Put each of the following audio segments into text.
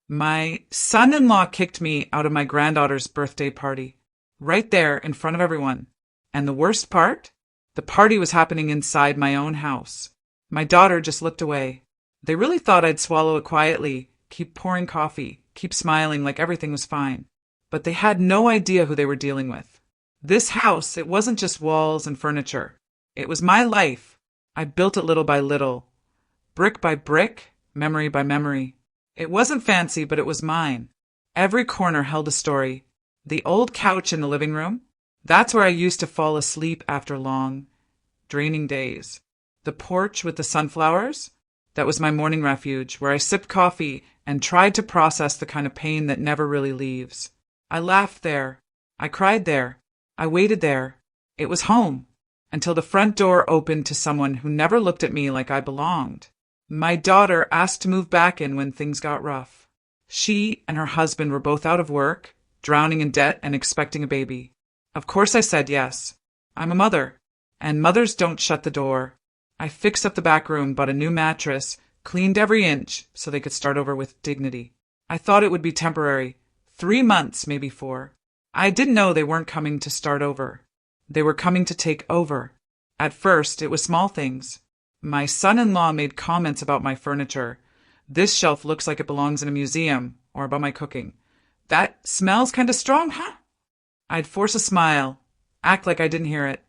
My son-in-law kicked me out of my granddaughter's birthday party, right there in front of everyone. And the worst part? The party was happening inside my own house. My daughter just looked away. They really thought I'd swallow it quietly, keep pouring coffee, keep smiling like everything was fine. But they had no idea who they were dealing with. This house, it wasn't just walls and furniture. It was my life. I built it little by little, brick by brick, memory by memory. It wasn't fancy, but it was mine. Every corner held a story. The old couch in the living room, that's where I used to fall asleep after long, draining days. The porch with the sunflowers, that was my morning refuge, where I sipped coffee and tried to process the kind of pain that never really leaves. I laughed there. I cried there. I waited there. It was home, until the front door opened to someone who never looked at me like I belonged. My daughter asked to move back in when things got rough. She and her husband were both out of work, drowning in debt and expecting a baby. Of course I said yes. I'm a mother, and mothers don't shut the door. I fixed up the back room, bought a new mattress, cleaned every inch so they could start over with dignity. I thought it would be temporary, 3 months, maybe 4. I didn't know they weren't coming to start over. They were coming to take over. At first, it was small things. My son-in-law made comments about my furniture. This shelf looks like it belongs in a museum, or about my cooking. That smells kind of strong, huh? I'd force a smile, act like I didn't hear it.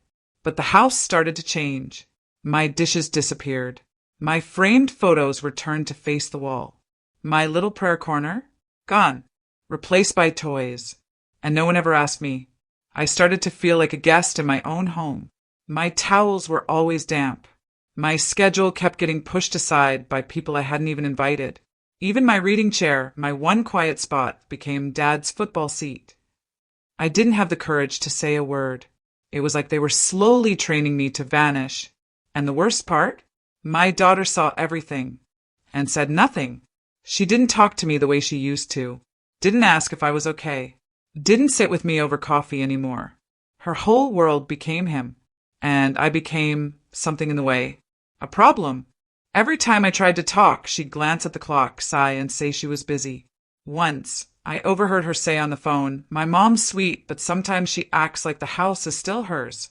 But the house started to change. My dishes disappeared. My framed photos were turned to face the wall. My little prayer corner, gone, replaced by toys. And no one ever asked me. I started to feel like a guest in my own home. My towels were always damp. My schedule kept getting pushed aside by people I hadn't even invited. Even my reading chair, my one quiet spot, became Dad's football seat. I didn't have the courage to say a word. It was like they were slowly training me to vanish. And the worst part? My daughter saw everything and said nothing. She didn't talk to me the way she used to. Didn't ask if I was okay. Didn't sit with me over coffee anymore. Her whole world became him, and I became something in the way. A problem. Every time I tried to talk, she'd glance at the clock, sigh, and say she was busy. Once, I overheard her say on the phone, "My mom's sweet, but sometimes she acts like the house is still hers."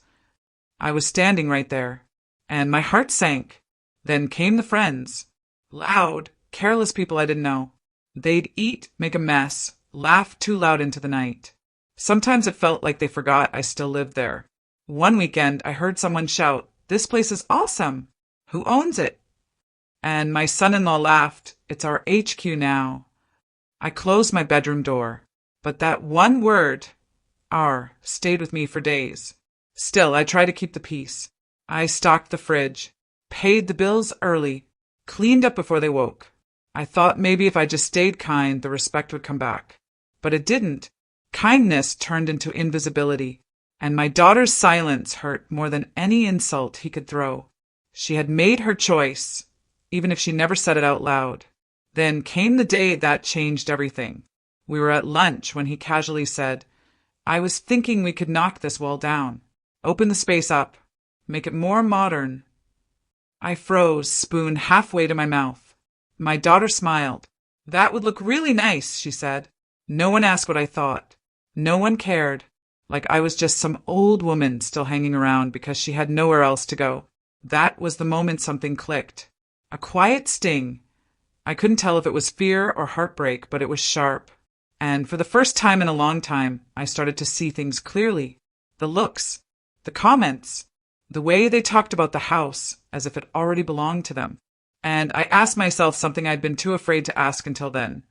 I was standing right there, and my heart sank. Then came the friends. Loud, careless people I didn't know. They'd eat, make a mess, laugh too loud into the night. Sometimes it felt like they forgot I still lived there. One weekend, I heard someone shout, "This place is awesome! Who owns it?" And my son-in-law laughed, "It's our HQ now." I closed my bedroom door, but that one word, "our," stayed with me for days. Still, I tried to keep the peace. I stocked the fridge, paid the bills early, cleaned up before they woke. I thought maybe if I just stayed kind, the respect would come back. But it didn't. Kindness turned into invisibility, and my daughter's silence hurt more than any insult he could throw. She had made her choice, even if she never said it out loud. Then came the day that changed everything. We were at lunch when he casually said, "I was thinking we could knock this wall down, open the space up, make it more modern." I froze, spoon halfway to my mouth. My daughter smiled. "That would look really nice," she said. No one asked what I thought. No one cared. Like I was just some old woman still hanging around because she had nowhere else to go. That was the moment something clicked. A quiet sting. I couldn't tell if it was fear or heartbreak, but it was sharp. And for the first time in a long time, I started to see things clearly. The looks, the comments, the way they talked about the house as if it already belonged to them. And I asked myself something I'd been too afraid to ask until then.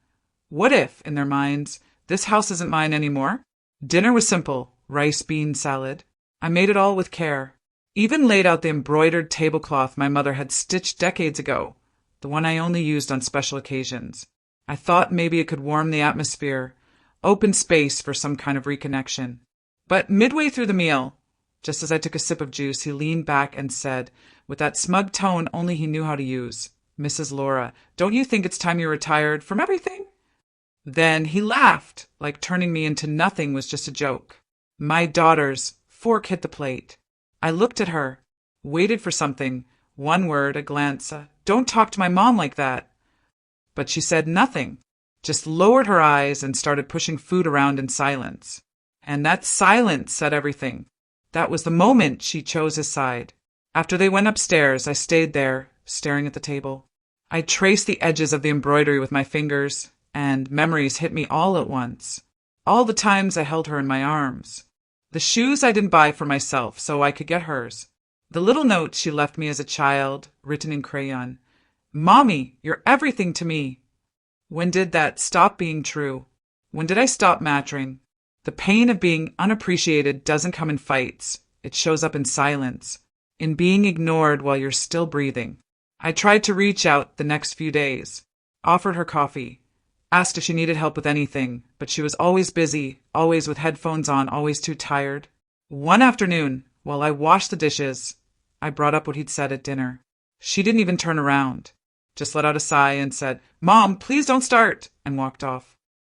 What if, in their minds, this house isn't mine anymore? Dinner was simple, rice, bean, salad. I made it all with care. Even laid out the embroidered tablecloth my mother had stitched decades ago, the one I only used on special occasions. I thought maybe it could warm the atmosphere, open space for some kind of reconnection. But midway through the meal, just as I took a sip of juice, he leaned back and said, with that smug tone only he knew how to use, "Mrs. Laura, don't you think it's time you retired from everything?" Then he laughed, like turning me into nothing was just a joke. My daughter's fork hit the plate. I looked at her, waited for something, one word, a glance, "Don't talk to my mom like that." But she said nothing, just lowered her eyes and started pushing food around in silence. And that silence said everything. That was the moment she chose his side. After they went upstairs, I stayed there, staring at the table. I traced the edges of the embroidery with my fingers, and memories hit me all at once. All the times I held her in my arms. The shoes I didn't buy for myself so I could get hers. The little note she left me as a child, written in crayon. "Mommy, you're everything to me." When did that stop being true? When did I stop mattering? The pain of being unappreciated doesn't come in fights. It shows up in silence, in being ignored while you're still breathing. I tried to reach out the next few days, offered her coffee, asked if she needed help with anything, but she was always busy, always with headphones on, always too tired. One afternoon, while I washed the dishes, I brought up what he'd said at dinner. She didn't even turn around, just let out a sigh and said, "Mom, please don't start," and walked off.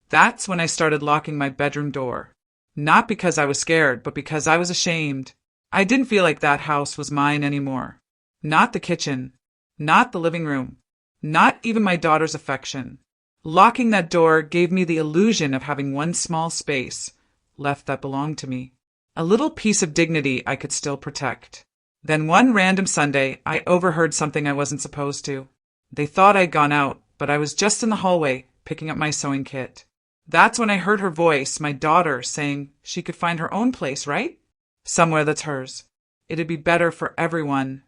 That's when I started locking my bedroom door. Not because I was scared, but because I was ashamed. I didn't feel like that house was mine anymore. Not the kitchen, not the living room, not even my daughter's affection. Locking that door gave me the illusion of having one small space left that belonged to me. A little piece of dignity I could still protect. Then one random Sunday, I overheard something I wasn't supposed to. They thought I'd gone out, but I was just in the hallway picking up my sewing kit. That's when I heard her voice, my daughter, saying she could find her own place, right? Somewhere that's hers. It'd be better for everyone.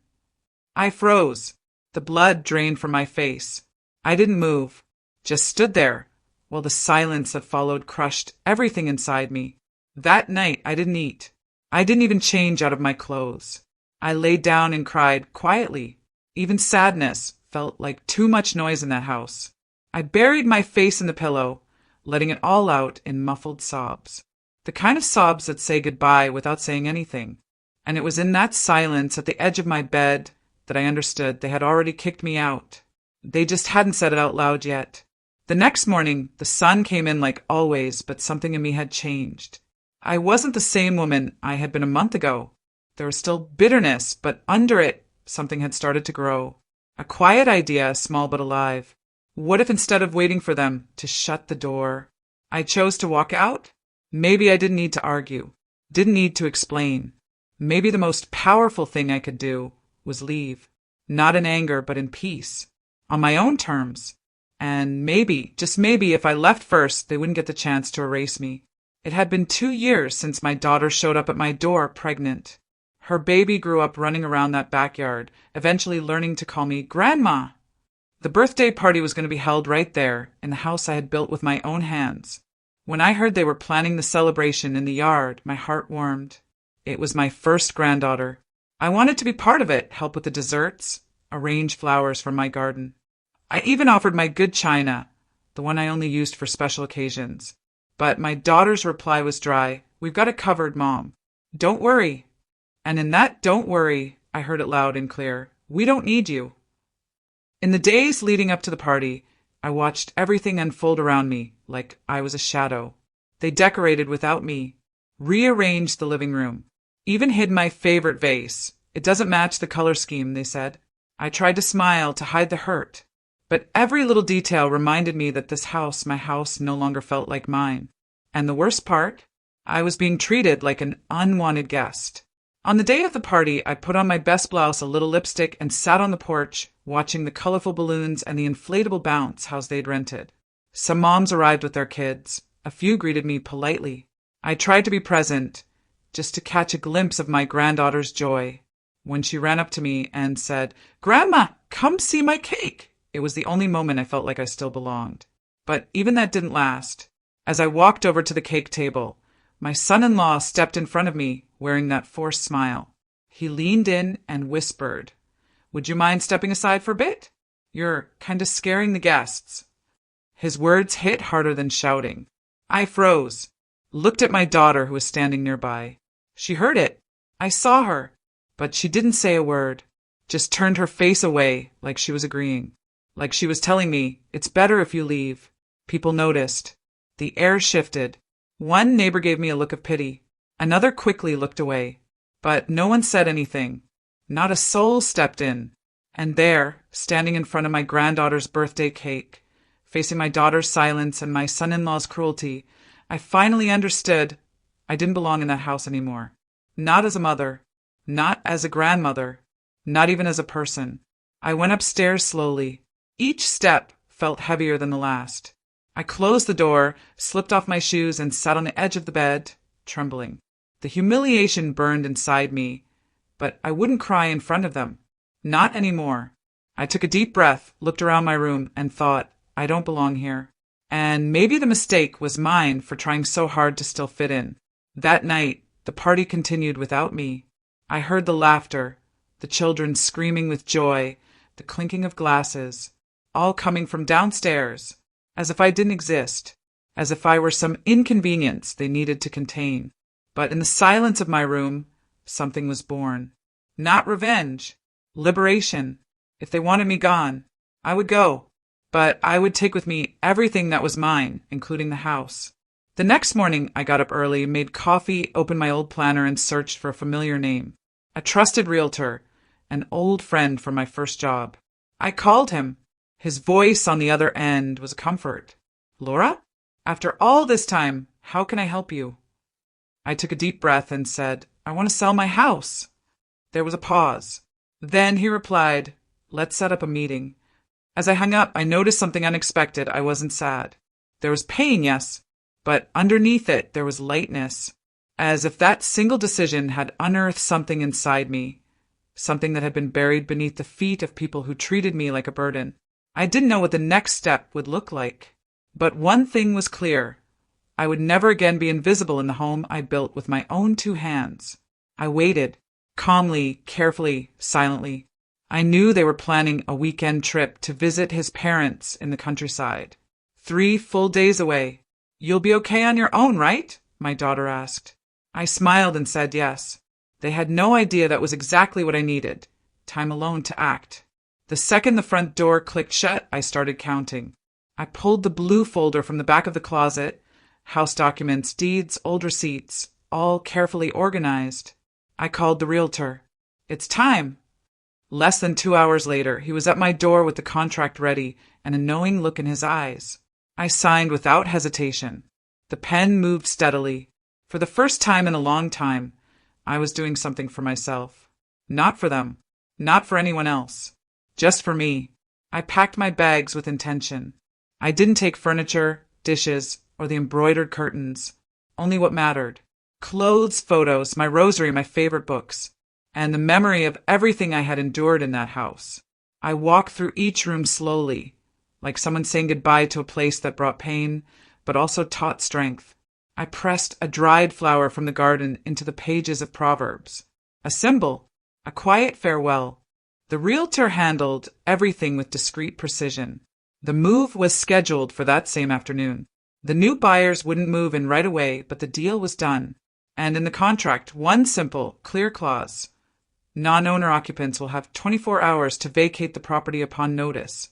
I froze. The blood drained from my face. I didn't move, just stood there, while the silence that followed crushed everything inside me. That night, I didn't eat. I didn't even change out of my clothes. I laid down and cried quietly. Even sadness felt like too much noise in that house. I buried my face in the pillow, letting it all out in muffled sobs. The kind of sobs that say goodbye without saying anything. And it was in that silence at the edge of my bed that I understood they had already kicked me out. They just hadn't said it out loud yet. The next morning, the sun came in like always, but something in me had changed. I wasn't the same woman I had been a month ago. There was still bitterness, but under it, something had started to grow. A quiet idea, small but alive. What if instead of waiting for them to shut the door, I chose to walk out? Maybe I didn't need to argue, didn't need to explain. Maybe the most powerful thing I could do was leave, not in anger, but in peace, on my own terms. And maybe, just maybe, if I left first, they wouldn't get the chance to erase me. It had been 2 years since my daughter showed up at my door pregnant. Her baby grew up running around that backyard, eventually learning to call me Grandma. The birthday party was going to be held right there, in the house I had built with my own hands. When I heard they were planning the celebration in the yard, my heart warmed. It was my first granddaughter. I wanted to be part of it, help with the desserts, arrange flowers for my garden. I even offered my good china, the one I only used for special occasions. But my daughter's reply was dry. "We've got it covered, Mom. Don't worry." And in that "don't worry," I heard it loud and clear. "We don't need you." In the days leading up to the party, I watched everything unfold around me like I was a shadow. They decorated without me, rearranged the living room, even hid my favorite vase. "It doesn't match the color scheme," they said. I tried to smile to hide the hurt, but every little detail reminded me that this house, my house, no longer felt like mine. And the worst part? I was being treated like an unwanted guest. On the day of the party, I put on my best blouse, a little lipstick, and sat on the porch, watching the colorful balloons and the inflatable bounce house they'd rented. Some moms arrived with their kids. A few greeted me politely. I tried to be present, just to catch a glimpse of my granddaughter's joy. When she ran up to me and said, "Grandma, come see my cake," it was the only moment I felt like I still belonged. But even that didn't last. As I walked over to the cake table, my son-in-law stepped in front of me, wearing that forced smile. He leaned in and whispered, "Would you mind stepping aside for a bit? You're kind of scaring the guests." His words hit harder than shouting. I froze, looked at my daughter who was standing nearby. She heard it. I saw her, but she didn't say a word, just turned her face away like she was agreeing, like she was telling me, "It's better if you leave." People noticed. The air shifted. One neighbor gave me a look of pity. Another quickly looked away. But no one said anything. Not a soul stepped in. And there, standing in front of my granddaughter's birthday cake, Facing my daughter's silence and my son-in-law's cruelty, I finally understood I didn't belong in that house anymore. Not as a mother, not as a grandmother, not even as a person. I went upstairs slowly. Each step felt heavier than the last. I closed the door, slipped off my shoes, and sat on the edge of the bed, trembling. The humiliation burned inside me, but I wouldn't cry in front of them. Not anymore. I took a deep breath, looked around my room, and thought, I don't belong here. And maybe the mistake was mine for trying so hard to still fit in. That night, the party continued without me. I heard the laughter, the children screaming with joy, the clinking of glasses, all coming from downstairs, as if I didn't exist, as if I were some inconvenience they needed to contain. But in the silence of my room, something was born. Not revenge, liberation. If they wanted me gone, I would go. But I would take with me everything that was mine, including the house. The next morning, I got up early, made coffee, opened my old planner, and searched for a familiar name. A trusted realtor, an old friend from my first job. I called him. His voice on the other end was a comfort. Laura? After all this time, how can I help you? I took a deep breath and said, I want to sell my house. There was a pause. Then he replied, let's set up a meeting. As I hung up, I noticed something unexpected. I wasn't sad. There was pain, yes, but underneath it, there was lightness, as if that single decision had unearthed something inside me, something that had been buried beneath the feet of people who treated me like a burden. I didn't know what the next step would look like, but one thing was clear. I would never again be invisible in the home I built with my own 2 hands. I waited, calmly, carefully, silently. I knew they were planning a weekend trip to visit his parents in the countryside. 3 full days away. You'll be okay on your own, right? My daughter asked. I smiled and said yes. They had no idea that was exactly what I needed. Time alone to act. The second the front door clicked shut, I started counting. I pulled the blue folder from the back of the closet. House documents, deeds, old receipts, all carefully organized. I called the realtor. It's time. Less than 2 hours later, he was at my door with the contract ready and a knowing look in his eyes. I signed without hesitation. The pen moved steadily. For the first time in a long time, I was doing something for myself. Not for them. Not for anyone else. Just for me. I packed my bags with intention. I didn't take furniture, dishes, or the embroidered curtains. Only what mattered. Clothes, photos, my rosary, my favorite books, and the memory of everything I had endured in that house. I walked through each room slowly, like someone saying goodbye to a place that brought pain, but also taught strength. I pressed a dried flower from the garden into the pages of Proverbs. A symbol, a quiet farewell. The realtor handled everything with discreet precision. The move was scheduled for that same afternoon. The new buyers wouldn't move in right away, but the deal was done. And in the contract, one simple, clear clause. Non-owner occupants will have 24 hours to vacate the property upon notice.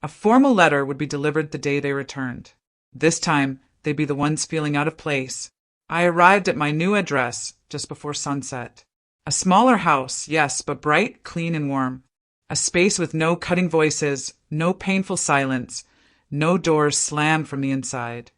A formal letter would be delivered the day they returned. This time, they'd be the ones feeling out of place. I arrived at my new address just before sunset. A smaller house, yes, but bright, clean, and warm. A space with no cutting voices, no painful silence, no doors slammed from the inside.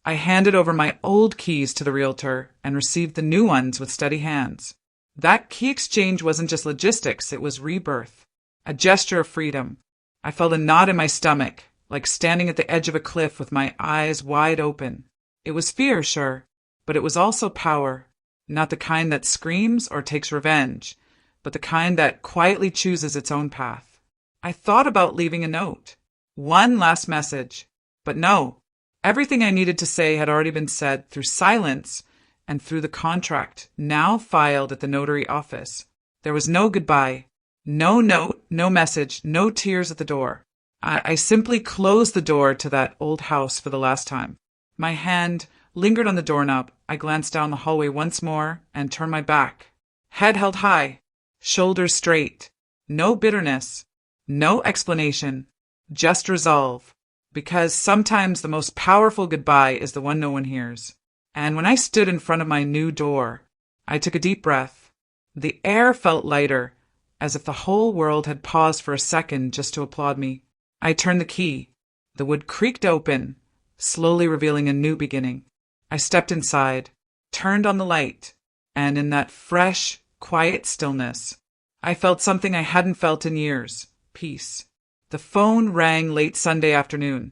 I handed over my old keys to the realtor and received the new ones with steady hands. That key exchange wasn't just logistics, it was rebirth. A gesture of freedom. I felt a knot in my stomach, like standing at the edge of a cliff with my eyes wide open. It was fear, sure, but it was also power. Not the kind that screams or takes revenge, but the kind that quietly chooses its own path. I thought about leaving a note. One last message. But no. Everything I needed to say had already been said through silence and through the contract, now filed at the notary office. There was no goodbye. No note, no message, no tears at the door. I simply closed the door to that old house for the last time. My hand lingered on the doorknob. I glanced down the hallway once more and turned my back. Head held high, shoulders straight. No bitterness, no explanation, just resolve. Because sometimes the most powerful goodbye is the one no one hears. And when I stood in front of my new door, I took a deep breath. The air felt lighter, as if the whole world had paused for a second just to applaud me. I turned the key. The wood creaked open, slowly revealing a new beginning. I stepped inside, turned on the light, and in that fresh, quiet stillness, I felt something I hadn't felt in years: peace. The phone rang late Sunday afternoon,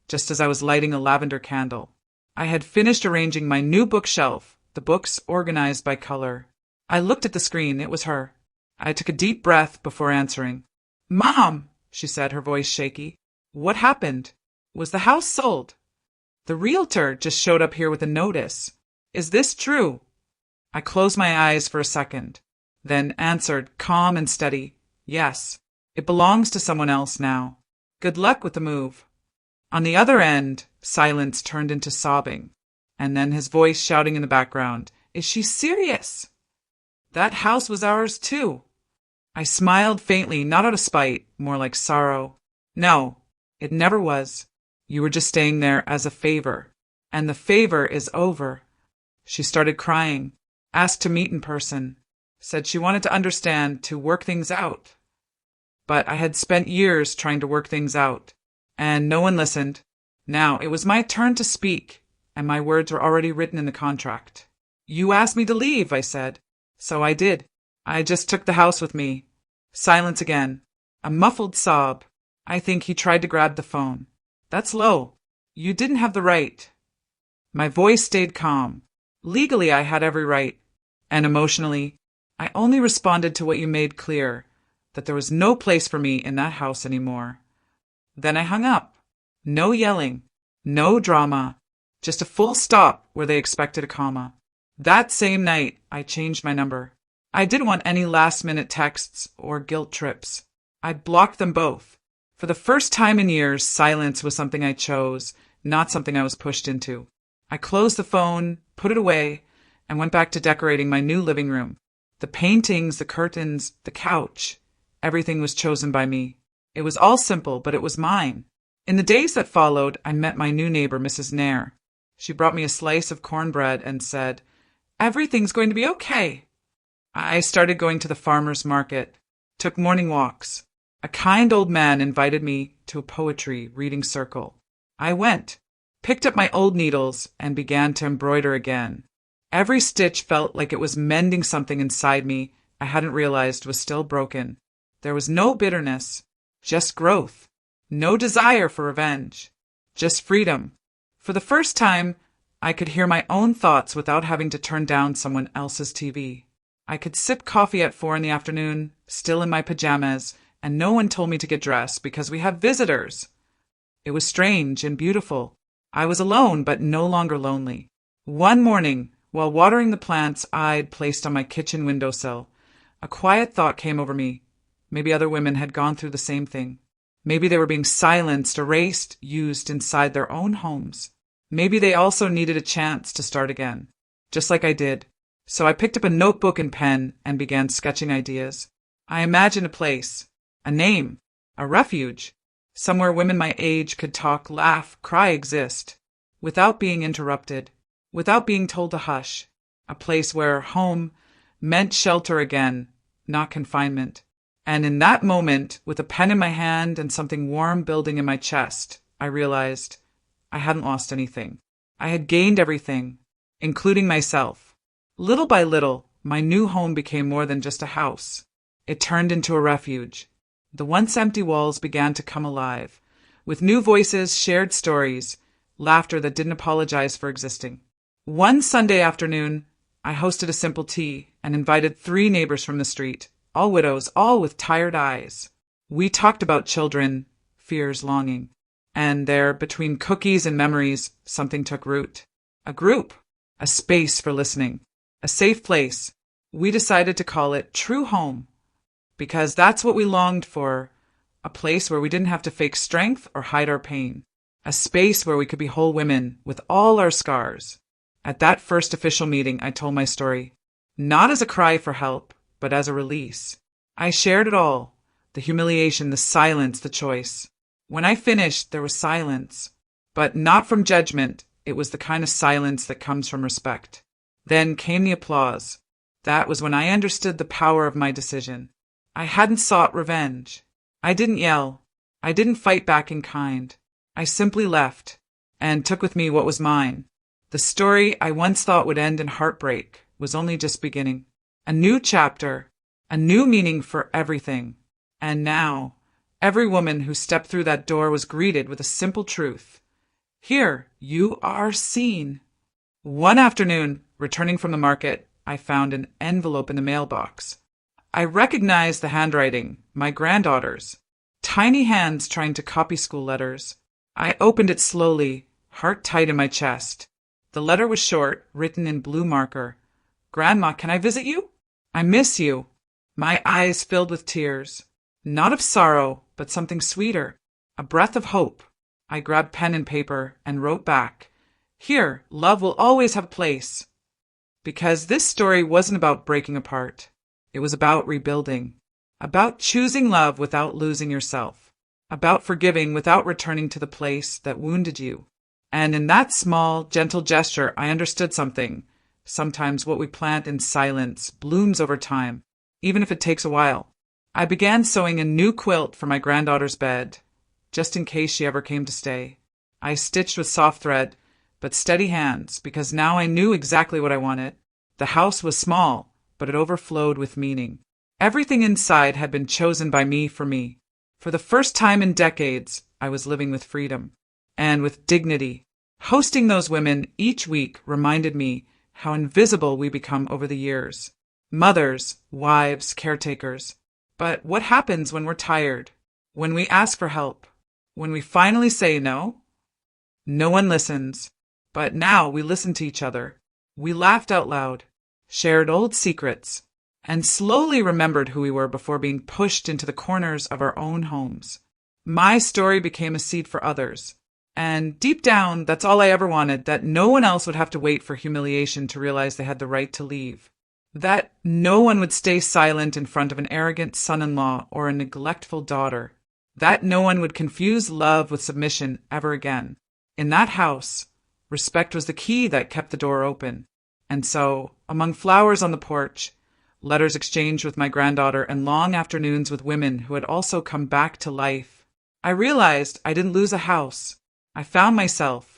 just as I was lighting a lavender candle. I had finished arranging my new bookshelf, the books organized by color. I looked at the screen. It was her. I took a deep breath before answering. "Mom," she said, her voice shaky. "What happened? Was the house sold? The realtor just showed up here with a notice. Is this true?" I closed my eyes for a second, then answered, calm and steady, "Yes. It belongs to someone else now. Good luck with the move." On the other end, silence turned into sobbing, and then his voice shouting in the background, "Is she serious? That house was ours too." I smiled faintly, not out of spite, more like sorrow. "No, it never was. You were just staying there as a favor. And the favor is over." She started crying, asked to meet in person, said she wanted to understand, to work things out. But I had spent years trying to work things out, and no one listened. Now it was my turn to speak, and my words were already written in the contract. "You asked me to leave," I said. "So I did. I just took the house with me." Silence again. A muffled sob. I think he tried to grab the phone. "That's low. You didn't have the right." My voice stayed calm. Legally, I had every right. And emotionally, I only responded to what you made clear, that there was no place for me in that house anymore. Then I hung up. No yelling, no drama, just a full stop where they expected a comma. That same night, I changed my number. I didn't want any last-minute texts or guilt trips. I blocked them both. For the first time in years, silence was something I chose, not something I was pushed into. I closed the phone, put it away, and went back to decorating my new living room. The paintings, the curtains, the couch, everything was chosen by me. It was all simple, but it was mine. In the days that followed, I met my new neighbor, Mrs. Nair. She brought me a slice of cornbread and said, "Everything's going to be okay." I started going to the farmer's market, took morning walks. A kind old man invited me to a poetry reading circle. I went, picked up my old needles, and began to embroider again. Every stitch felt like it was mending something inside me I hadn't realized was still broken. There was no bitterness, just growth. No desire for revenge, just freedom. For the first time, I could hear my own thoughts without having to turn down someone else's TV. I could sip coffee at 4 p.m, still in my pajamas, and no one told me to get dressed because we have visitors. It was strange and beautiful. I was alone, but no longer lonely. One morning, while watering the plants I'd placed on my kitchen windowsill, a quiet thought came over me. Maybe other women had gone through the same thing. Maybe they were being silenced, erased, used inside their own homes. Maybe they also needed a chance to start again, just like I did. So I picked up a notebook and pen and began sketching ideas. I imagined a place, a name, a refuge, somewhere women my age could talk, laugh, cry, exist, without being interrupted, without being told to hush. A place where home meant shelter again, not confinement. And in that moment, with a pen in my hand and something warm building in my chest, I realized I hadn't lost anything. I had gained everything, including myself. Little by little, my new home became more than just a house. It turned into a refuge. The once empty walls began to come alive, with new voices, shared stories, laughter that didn't apologize for existing. One Sunday afternoon, I hosted a simple tea and invited 3 neighbors from the street. All widows, all with tired eyes. We talked about children, fears, longing. And there, between cookies and memories, something took root. A group, a space for listening, a safe place. We decided to call it True Home, because that's what we longed for, a place where we didn't have to fake strength or hide our pain, a space where we could be whole women with all our scars. At that first official meeting, I told my story, not as a cry for help, but as a release. I shared it all, the humiliation, the silence, the choice. When I finished, there was silence, but not from judgment. It was the kind of silence that comes from respect. Then came the applause. That was when I understood the power of my decision. I hadn't sought revenge. I didn't yell. I didn't fight back in kind. I simply left, and took with me what was mine. The story I once thought would end in heartbreak was only just beginning. A new chapter, a new meaning for everything. And now, every woman who stepped through that door was greeted with a simple truth. Here, you are seen. One afternoon, returning from the market, I found an envelope in the mailbox. I recognized the handwriting, my granddaughter's. Tiny hands trying to copy school letters. I opened it slowly, heart tight in my chest. The letter was short, written in blue marker. Grandma, can I visit you? I miss you. My eyes filled with tears. Not of sorrow, but something sweeter. A breath of hope. I grabbed pen and paper and wrote back. Here, love will always have a place. Because this story wasn't about breaking apart. It was about rebuilding. About choosing love without losing yourself. About forgiving without returning to the place that wounded you. And in that small, gentle gesture, I understood something. Sometimes what we plant in silence blooms over time, even if it takes a while. I began sewing a new quilt for my granddaughter's bed, just in case she ever came to stay. I stitched with soft thread, but steady hands, because now I knew exactly what I wanted. The house was small, but it overflowed with meaning. Everything inside had been chosen by me for me. For the first time in decades, I was living with freedom and with dignity. Hosting those women each week reminded me how invisible we become over the years. Mothers, wives, caretakers. But what happens when we're tired? When we ask for help? When we finally say no? No one listens. But now we listen to each other. We laughed out loud, shared old secrets, and slowly remembered who we were before being pushed into the corners of our own homes. My story became a seed for others. And deep down, that's all I ever wanted, that no one else would have to wait for humiliation to realize they had the right to leave. That no one would stay silent in front of an arrogant son-in-law or a neglectful daughter. That no one would confuse love with submission ever again. In that house, respect was the key that kept the door open. And so, among flowers on the porch, letters exchanged with my granddaughter, and long afternoons with women who had also come back to life, I realized I didn't lose a house. I found myself,